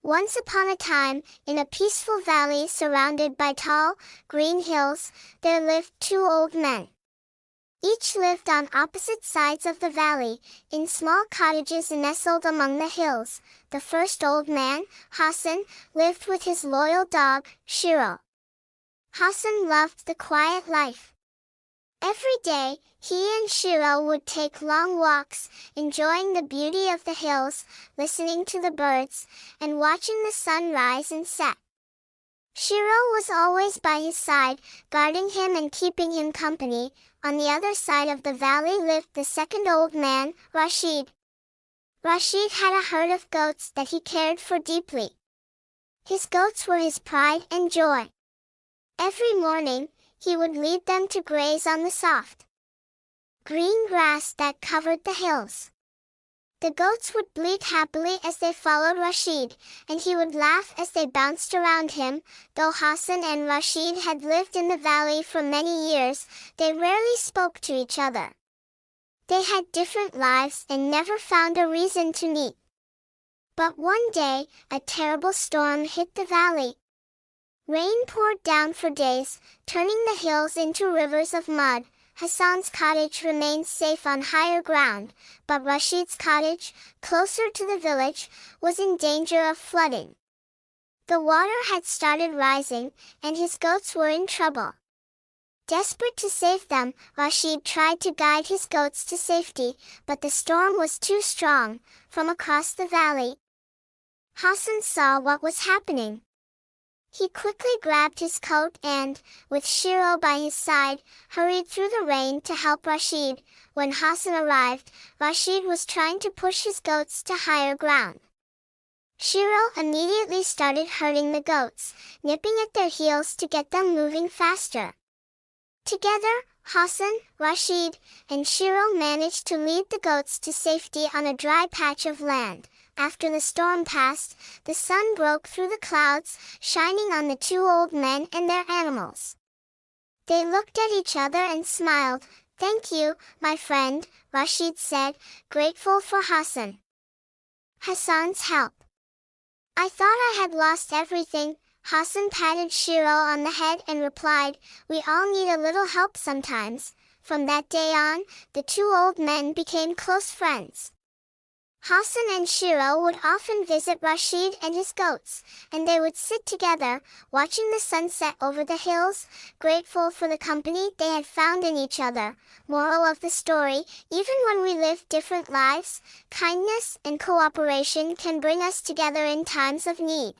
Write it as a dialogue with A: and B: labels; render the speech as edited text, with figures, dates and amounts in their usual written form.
A: Once upon a time, in a peaceful valley surrounded by tall, green hills, there lived two old men. Each lived on opposite sides of the valley, in small cottages nestled among the hills. The first old man, Hassan, lived with his loyal dog, Shiro. Hassan loved the quiet life. Every day, he and Shiro would take long walks, enjoying the beauty of the hills, listening to the birds, and watching the sun rise and set. Shiro was always by his side, guarding him and keeping him company. On the other side of the valley lived the second old man, Rashid. Rashid had a herd of goats that he cared for deeply. His goats were his pride and joy. Every morning, he would lead them to graze on the soft, green grass that covered the hills. The goats would bleat happily as they followed Rashid, and he would laugh as they bounced around him. Though Hassan and Rashid had lived in the valley for many years, they rarely spoke to each other. They had different lives and never found a reason to meet. But one day, a terrible storm hit the valley. Rain poured down for days, turning the hills into rivers of mud. Hassan's cottage remained safe on higher ground, but Rashid's cottage, closer to the village, was in danger of flooding. The water had started rising, and his goats were in trouble. Desperate to save them, Rashid tried to guide his goats to safety, but the storm was too strong. From across the valley, Hassan saw what was happening. He quickly grabbed his coat and, with Shiro by his side, hurried through the rain to help Rashid. When Hassan arrived, Rashid was trying to push his goats to higher ground. Shiro immediately started herding the goats, nipping at their heels to get them moving faster. Together, Hassan, Rashid, and Shiro managed to lead the goats to safety on a dry patch of land. After the storm passed, the sun broke through the clouds, shining on the two old men and their animals. They looked at each other and smiled. "Thank you, my friend," Rashid said, grateful for Hassan's help. "I thought I had lost everything." Hassan patted Shiro on the head and replied, "We all need a little help sometimes." From that day on, the two old men became close friends. Hassan and Shiro would often visit Rashid and his goats, and they would sit together, watching the sunset over the hills, grateful for the company they had found in each other. Moral of the story: even when we live different lives, kindness and cooperation can bring us together in times of need.